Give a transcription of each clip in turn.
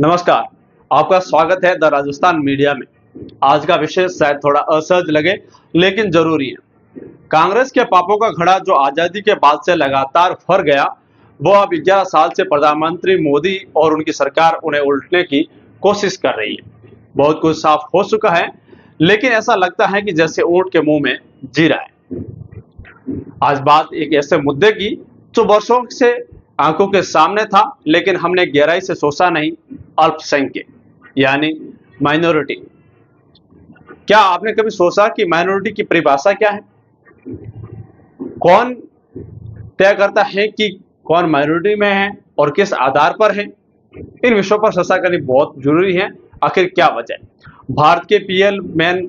नमस्कार, आपका स्वागत है द राजस्थान मीडिया में। आज का विषय शायद थोड़ा असहज लगे, लेकिन जरूरी है। कांग्रेस के पापों का घड़ा जो आजादी के बाद से लगातार फर गया, वो अब 11 साल से प्रधानमंत्री मोदी और उनकी सरकार उन्हें उल्टने की कोशिश कर रही है। बहुत कुछ साफ हो चुका है, लेकिन ऐसा लगता है कि जैसे ऊंट के मुंह में जीरा है। आज बात एक ऐसे मुद्दे की जो वर्षों से आंखों के सामने था, लेकिन हमने गहराई से सोचा नहीं। अल्पसंख्यक यानी माइनॉरिटी। क्या आपने कभी सोचा कि माइनॉरिटी की परिभाषा क्या है? कौन तय करता है कि कौन माइनॉरिटी में है और किस आधार पर है? इन विषयों पर चर्चा करनी बहुत जरूरी है। आखिर क्या वजह है? भारत के पीएल मैन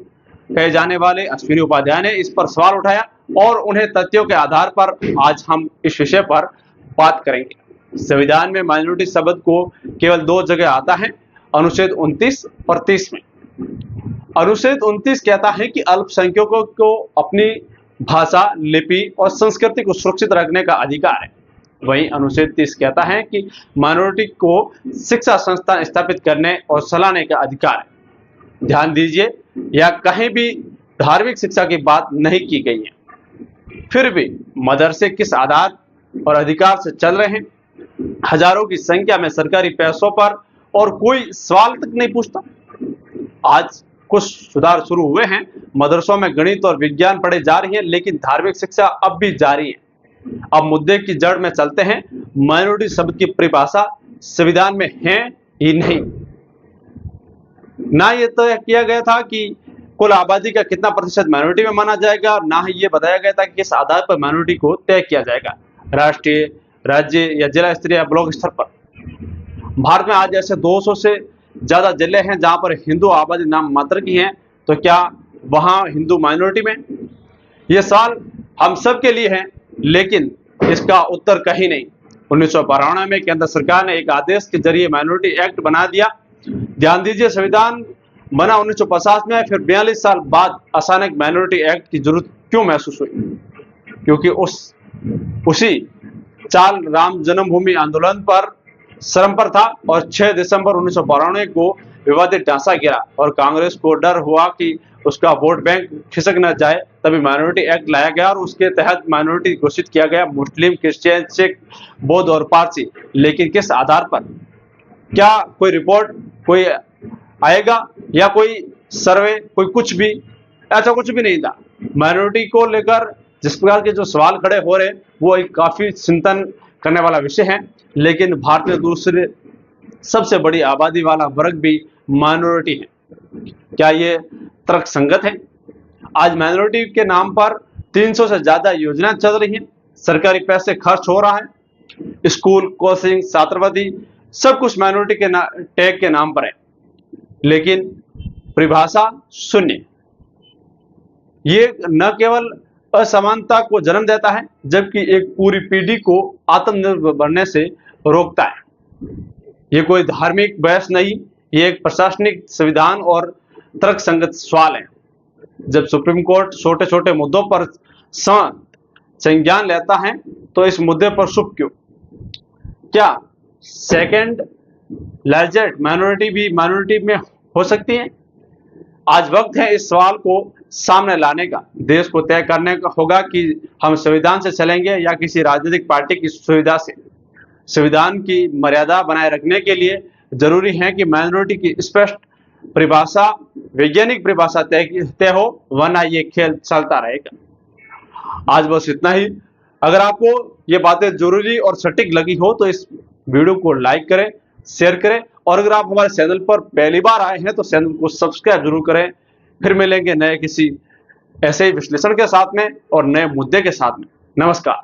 कहे जाने वाले अश्विनी उपाध्याय ने इस पर सवाल उठाया और उन्हें तथ्यों के आधार पर आज हम इस विषय पर बात करेंगे। संविधान में माइनॉरिटी शब्द को केवल 2 जगह आता है, अनुच्छेद 29 और 30 में। अनुच्छेद 29 कहता है कि अल्पसंख्यकों को अपनी भाषा, लिपि और संस्कृति को सुरक्षित रखने का अधिकार है। वहीं अनुच्छेद 30 कहता है कि माइनॉरिटी को शिक्षा संस्थान स्थापित करने और चलाने का अधिकार है। ध्यान दीजिए, या कहीं भी धार्मिक शिक्षा की बात नहीं की गई है। फिर भी मदरसे किस आधार और अधिकार से चल रहे हैं? हजारों की संख्या में सरकारी पैसों पर, और कोई सवाल तक नहीं पूछता। आज कुछ सुधार शुरू हुए हैं, मदरसों में गणित और विज्ञान पढ़े जा रही है, लेकिन धार्मिक शिक्षा अब भी जारी है। अब मुद्दे की जड़ में चलते हैं। माइनॉरिटी शब्द की परिभाषा संविधान में है ही नहीं। ना ये तय किया गया था कि कुल आबादी का कितना प्रतिशत माइनॉरिटी में माना जाएगा, और ना ही ये बताया गया था कि किस आधार पर माइनॉरिटी को तय किया जाएगा, राष्ट्रीय, राज्य या जिला स्तर या ब्लॉक स्तर पर। भारत में आज ऐसे 200 से ज्यादा जिले हैं जहां पर हिंदू आबादी नाम मात्र की है। तो क्या वहां हिंदू माइनॉरिटी में? यह सवाल हम सब के लिए है, लेकिन इसका उत्तर कहीं नहीं। 1992 में केंद्र सरकार ने एक आदेश के जरिए माइनॉरिटी एक्ट बना दिया। ध्यान दीजिए, संविधान बना 1950 में, फिर 42 साल बाद अचानक माइनॉरिटी एक्ट की जरूरत क्यों महसूस हुई? क्योंकि उसी चाल राम जन्मभूमि आंदोलन पर श्रम पर था, और 6 दिसंबर 1992 को विवादित ढांचा गिरा और कांग्रेस को डर हुआ कि उसका वोट बैंक खिसक न जाए। तभी माइनॉरिटी एक्ट लाया गया और उसके तहत माइनॉरिटी घोषित किया गया, मुस्लिम, क्रिश्चियन, सिख, बौद्ध और पारसी। लेकिन किस आधार पर? क्या कोई रिपोर्ट कोई आएगा या कोई सर्वे, कोई कुछ भी? ऐसा कुछ भी नहीं था। माइनॉरिटी को लेकर जिस प्रकार के जो सवाल खड़े हो रहे, वो एक काफी चिंतन करने वाला विषय है। लेकिन भारत में दूसरे सबसे बड़ी आबादी वाला वर्ग भी माइनॉरिटी है। क्या ये तर्क संगत है? आज माइनॉरिटी के नाम पर 300 से ज्यादा योजना चल रही हैं, सरकारी पैसे खर्च हो रहा है, स्कूल, कोचिंग, छात्रवृत्ति, सब कुछ माइनॉरिटी के टैग के नाम पर है, लेकिन परिभाषा शून्य। ये न केवल असमानता को जन्म देता है, जबकि एक पूरी पीढ़ी को आत्मनिर्भर बनने से रोकता है। ये कोई धार्मिक बहस नहीं, ये एक प्रशासनिक, संविधान और तर्कसंगत सवाल है। जब सुप्रीम कोर्ट छोटे छोटे मुद्दों पर संज्ञान लेता है, तो इस मुद्दे पर चुप क्यों? क्या सेकंड लार्जेस्ट माइनॉरिटी भी माइनॉरिटी में हो सकती है? आज वक्त है इस सवाल को सामने लाने का। देश को तय करने का होगा कि हम संविधान से चलेंगे या किसी राजनीतिक पार्टी की सुविधा से। संविधान की मर्यादा बनाए रखने के लिए जरूरी है कि माइनॉरिटी की स्पष्ट परिभाषा, वैज्ञानिक परिभाषा तय हो, वरना ये खेल चलता रहेगा। आज बस इतना ही। अगर आपको ये बातें जरूरी और सटीक लगी हो तो इस वीडियो को लाइक करें, शेयर करें, और अगर आप हमारे चैनल पर पहली बार आए हैं तो चैनल को सब्सक्राइब जरूर करें। फिर मिलेंगे नए किसी ऐसे ही विश्लेषण के साथ में और नए मुद्दे के साथ में। नमस्कार।